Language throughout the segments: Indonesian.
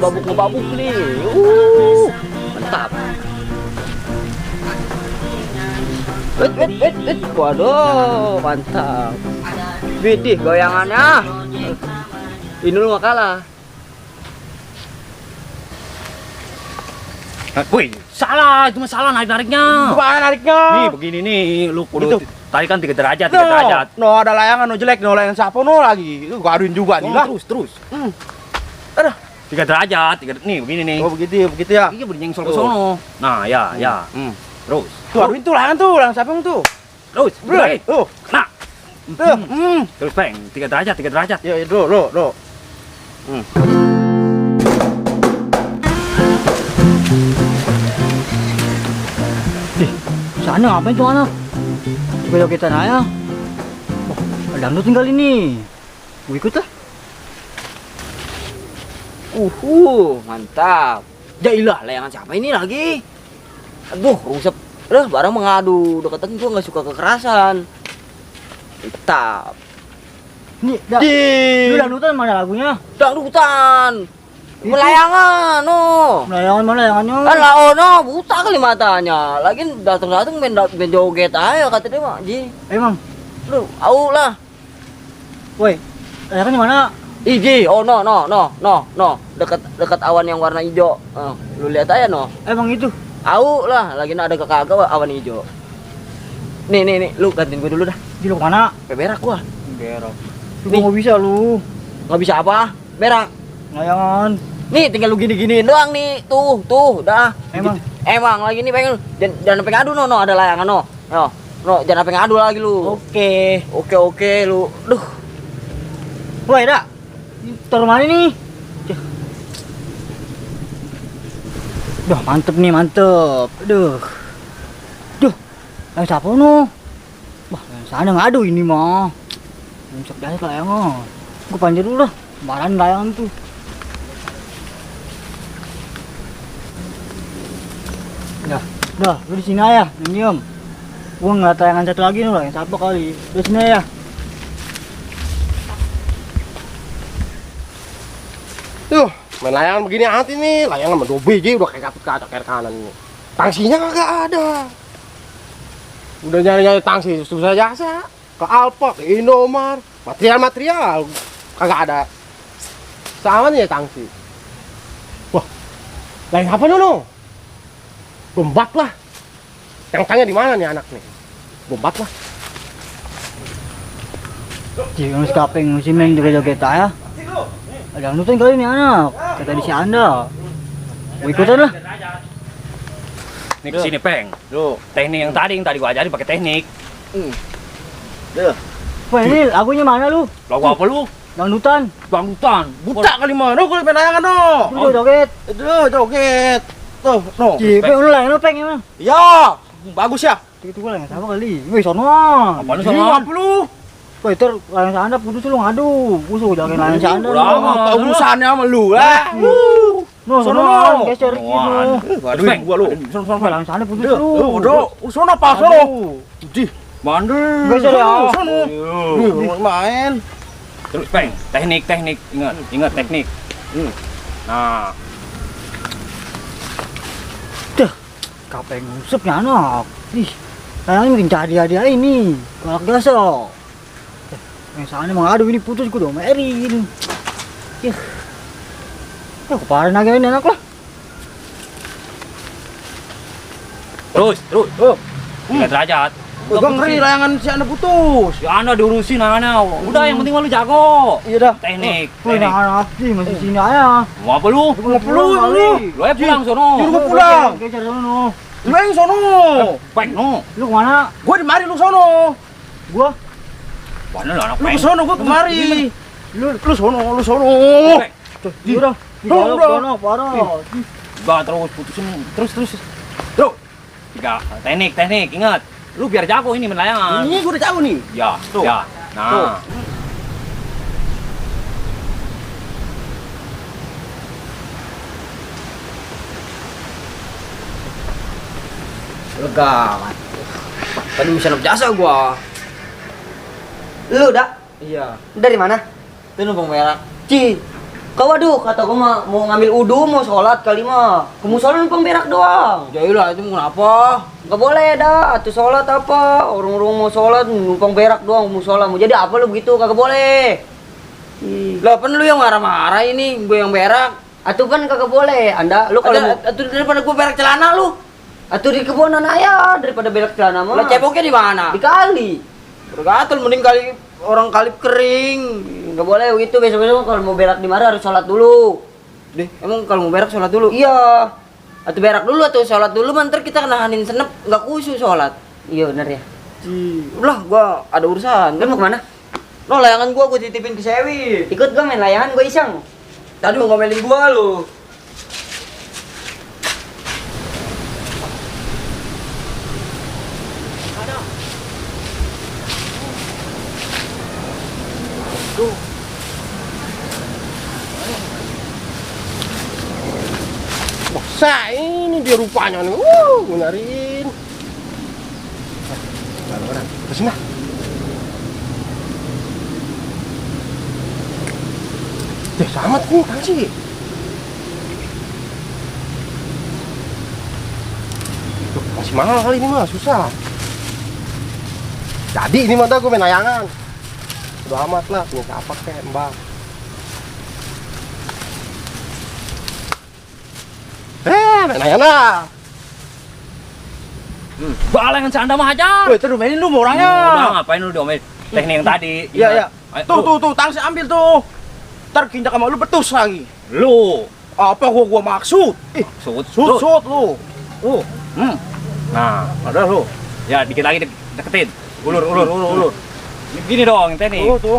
ngebabuk nih. Mantap. Waduh, mantap. Widih goyangannya. Ini lu gak kalah. Wih, salah, itu masalah nariknya. Gimana nariknya? Nih begini nih, lu kudu Gitu. tarikan 3 derajat, 3 derajat. No, ada layangan, no jelek, no layangan siapa no lagi. Itu gua aduin juga nih lah. Terus. Aduh. 3 derajat, nih begini nih. Oh begitu ya. Iya bernyengsol ke sono. Nah, ya. Terus. Tuh aduin tuh layangan siapa tuh? Terus, Bro. Tuh. Nah. Tuh. Terus peng, 3 derajat, 3 derajat. Ya, do. Sana ngapain tuh anak? Joget-jogetan aja. Oh, ada dangdut tinggal ini. Gue ikut lah. Mantap. Jailah, layangan siapa ini lagi? Aduh, rusak. Barang mengadu. Deketan gua nggak suka kekerasan. Mantap. Nih, lu dangdutan mana lagunya? Dangdutan. Melayangan, no. Melayangan mana layangannya? Kan no, buta kali matanya. Lagi datang main joget aja kata dia mah, Ji. Emang? Lu, au lah. Woi, layangan mana? Iji, no. Dekat awan yang warna hijau. Lu lihat aja no. Emang itu? Au lah, lagi ada kagak awan hijau. Nih, lu gantiin gue dulu dah. Di lu mana? Berak gua. Berak. Lu nggak bisa lu. Nggak bisa apa? Berak. Layangan. Nih tinggal lu gini-giniin doang nih. Tuh, dah. Emang lagi nih pengen jangan sampai ngadu no, ada layangan no. No, jangan sampai ngadu lagi lu. Oke lu. Duh. Woi, dah. Taruh mana nih? Duh, mantep nih, mantep. Duh. Yang siapa no? Wah, yang sana ngadu ini mah. Rusak dah layangan. Gua panjat dulu dah. Baran layangan tuh. Dah, lu di sini aja, diem. Gua ngeliat tayangan satu lagi nih, yang siapa kali. Lu sini aja. Tuh, main layangan begini hati nih. Layangan sama 2 biji udah kayak kaca kayak kanan ini. Tangsinya kagak ada. Udah nyari tangsi susah jasa. Ke Alfa, ke Indomar, material kagak ada. Sama nih ya tangsi. Wah, lain apa no? Bombat lah. Tangkangnya di mana nih anak nih? Bombat lah. Jangan sekaping si Meng joget-joget aja. Ada dangdutan kali nih anak. Kata di si Anda. Gua ikutan lah. Nih kesini peng. Tuh, teknik yang tadi gua ajarin pakai teknik. Wah, ini lagunya mana lu? Lagu apa lu? Dangdutan. Buta kali mah. No, gua main layangan no. Lu joget. Itu joget. Tuh, no. Peng lu layangan lu peng emang. Ya, bagus ya. Itu gua layangan sama kali. Wih, sono. Apaan lu sama? Apa lu? Wah, itu layangan Anda putus lu ngadu. Busuk jangan layangan Anda. Udah apa urusannya sama lu lah. No, sono. Geser gitu. Waduh, peng gua lu. Sono layangan Anda putus lu. Udah, sono apa sono? Di Mandul. Geser ya. sono. Main. Terus peng, teknik, ingat teknik. Nah, Kapeng ngusupnya anak. Ih, layangan makin jadi hadiah ini. Galak gasok. Yang sana mengadu ini putus gua udah merin. Yah. Keparan aja ini anak lah. terus. 3 derajat. Gua ngeri layangan si Anda putus. Ya Anda diurusin Anda. Udah yang penting lu jago. Iya dah. Teknik. Wih, anak sih masih sini aja. Mau apa lu? Mau pulang lu. Lu aja pulang sono. Lu mau pulang. Geser sono. Lu yang sono. Peng no. Lu kemana? Gua di mari lu sono. Gua. Mana lu anak Lu peng? ke sono, gua kemari. Lu sono. Peng. Udah. Udah. Digalak parah. Bah terus putusin. Terus. Tuh. 3 teknik, ingat. Lu biar jago ini main layangan. Ini gua udah tahu nih. Ya, Tuh. ya. Nah. Lega. Tadi bisa jasa gua. Lu dak? Iya. Dari mana? Itu numpang merah. Ci. Kau waduh, kata gua mah mau ngambil udu, mau sholat kali mah. Ke musola numpang berak doang. Jailah itu kenapa? Gak boleh dah, atuh sholat apa? Orang-orang mau sholat numpang berak doang musola. Mau jadi apa lu begitu? Kagak boleh. Lah kan lu yang marah-marah ini, gue yang berak. Atuh kan kagak boleh. Anda lu kalau mau Atuh daripada gue berak celana lu. atuh di kebonan ayah daripada berak celana mah. Lah ceboknya di mana? Di kali. Bergatul mending kali orang kali kering. Gak boleh begitu, besok-besok kalau mau berak di mana harus sholat dulu. Deh, emang kalau mau berak sholat dulu? Iya. Atau berak dulu atau sholat dulu, ntar kita nahanin senep, nggak khusyuk sholat. Iya bener ya. Ulah, gua ada urusan. Lu mau kemana? Lo layangan gua titipin ke Sewi. Ikut gua main layangan, gua iseng. Tadi mau ngomelin gua lu. Masa ini dia rupanya nih. Benerin. Barang-barang. Kesini lah. Sama nih tangsi. Tuh, masih mahal kali ini mah, susah. Jadi ini mah gue main layangan. Udah amat lah, punya siapa kek, Mbak. Main layangan lah. Balengan seanda mah hajar. Woi, terus mainin lu sama orangnya. Udah ngapain lu diomelin? Teknik yang tadi. Iya, iya. Ayo, Tuh, tangsi ambil tuh. Ntar kinjak sama lu betus lagi. Lu. Apa gua maksud? Sud lu. Nah, ada lu. Ya, dikit lagi deketin. Ulur. Gini dong, teknik. Tuh.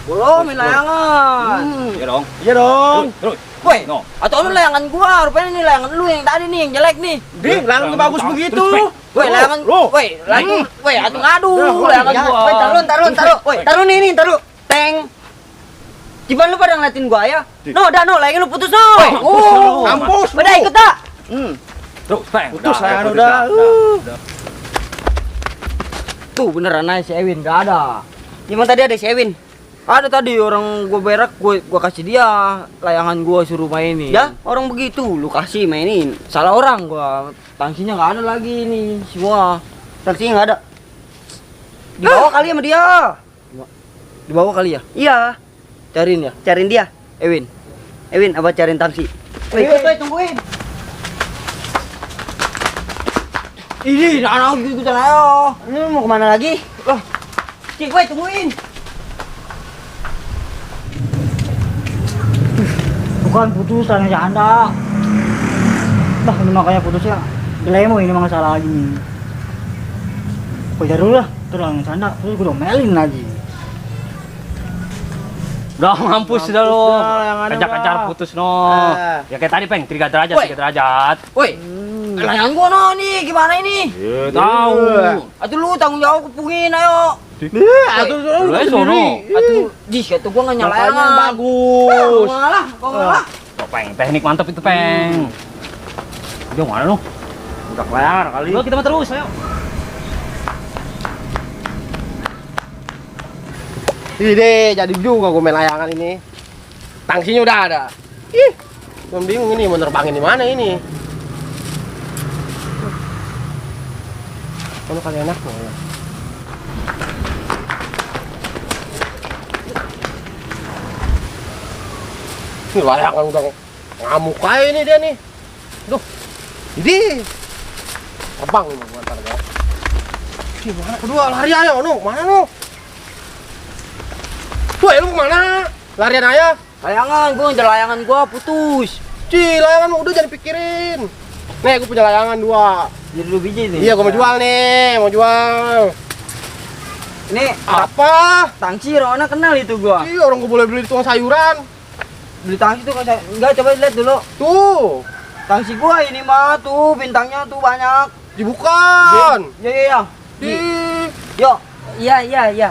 Belum main layangan. Iya dong. Iya dong. Terus. Woi, No. atau lu layangan gua, rupanya ini layangan lu yang tadi nih, yang jelek nih. Ding, lalang bagus begitu. Woi, layangan Lu. woi, lagi, woi, atuh ngadu Lu. layangan Ya, gua. woi, taruh. Woi, taruh nih, taruh. Teng. Ciban lu pada ngeliatin gua ya? No, layangan lu putus no. Kampus. Pada ikut dah. Terus, Peng. Putus Udah, layangan putus, udah. Tuh beneran aja si Ewin gak ada. Gimana tadi ada si Ewin? Ada tadi orang gua berak, gua kasih dia layangan gua suruh mainin. Ya, orang begitu lu kasih mainin. Salah orang gua. Tangsinya nggak ada lagi nih semua. Taksinya enggak ada. Dibawa kali sama dia. Dibawa kali ya? Iya, Cariin ya, cariin dia. Ewin. Ewin, apa cariin taksi? Woi, ikut, woi, tungguin. Ini anak ikutan ayo. Lu mau kemana lagi? Cik, woi, tungguin. Bukan putus tanya Anda. Dah ini makanya putusnya Glemo ini masalah lagi nih. Kau cari dulu lah, terus langsung canda, terus gue domelin lagi. Udah mampus dah lo. dah, layangannya Kejar-kejar udah. putus no. Ya kayak tadi, Peng, 3 derajat, Woi. 3 derajat. Woi, layangan gua no nih, gimana ini? Ya, tahu. Atuh lu tanggung jawab kepungin ayo. Atuh Lu aja sono. Atuh, kata gua nggak nyala Makanya layangan. bagus. Ngalah, kau ngalah. Tuh, Peng, teknik mantep itu, Peng. Udah mana lu? Udah layangan kali. Udah kita mah terus, ayo. Ide, jadi juga gue main layangan ini. Tangsinya udah ada. Ih, gue bingung ini mau nerbangin di mana ini. Kalau kali enak ya. Ini layangan udah ngamuk aja ini dia nih. Duh, ini terbang ini gua ntar ya. Gimana kedua lari ayo, no, mana no? Woi, lu kemana? Larian aja. Layangan, gua ngejar layangan gua putus. Layangan udah jangan pikirin. Nih, gue punya layangan 2. Jadi 2 biji nih. Iya, gue mau jual nih, mau jual. Ini Apa? tangsi Rona kenal itu gua. Ih, orang gue boleh beli di tukang sayuran. Beli tangsi tuh enggak, coba lihat dulu. Tuh, Tangsi gua ini mah tuh bintangnya tuh banyak. dibukan. Ya. Di. Yo, Iya. iya.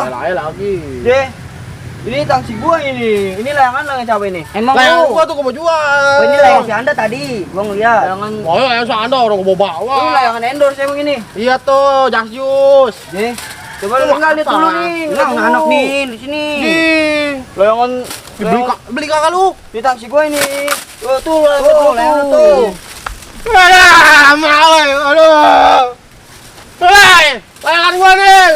Belain lagi. Deh. Ini tangsi gua ini. Ini layangan siapa ini? Emang Layangan lu? gua tuh gue mau jual. Oh, ini layangan si Anda tadi. Gua ngeliat. Layangan Oh, layangan anda orang gue bawa. Ini layangan endorse emang ini. Iya tuh, Jasius. Deh. Coba lu Wah, tinggal lihat apa? dulu nih. Nah, anak nih di sini. Di. Layangan Beli kakak lu. Di taksi gue ini. Tuh, layangan tuh. Alah, mau. Aduh. Hei, layangan gua nih.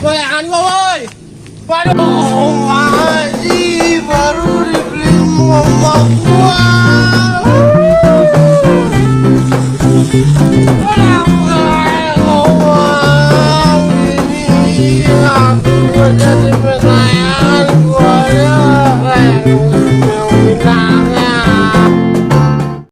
Layangan gua, woi. Waduh, anjing baru dibeli sama gua.